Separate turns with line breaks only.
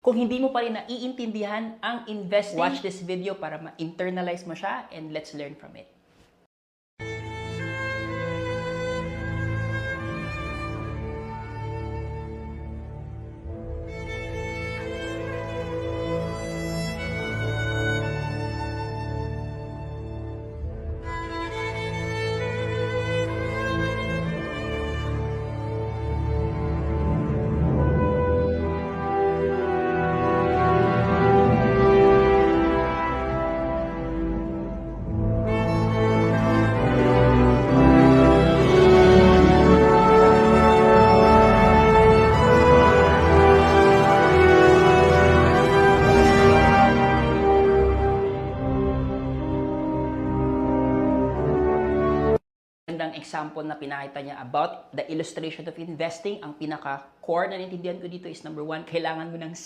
Kung hindi mo pa rin naiintindihan ang investing, watch this video para ma-internalize mo siya and let's learn from it. Magandang example na pinakita niya about the illustration of investing. Ang pinaka-core na naintindihan ko dito is number one, kailangan mo ng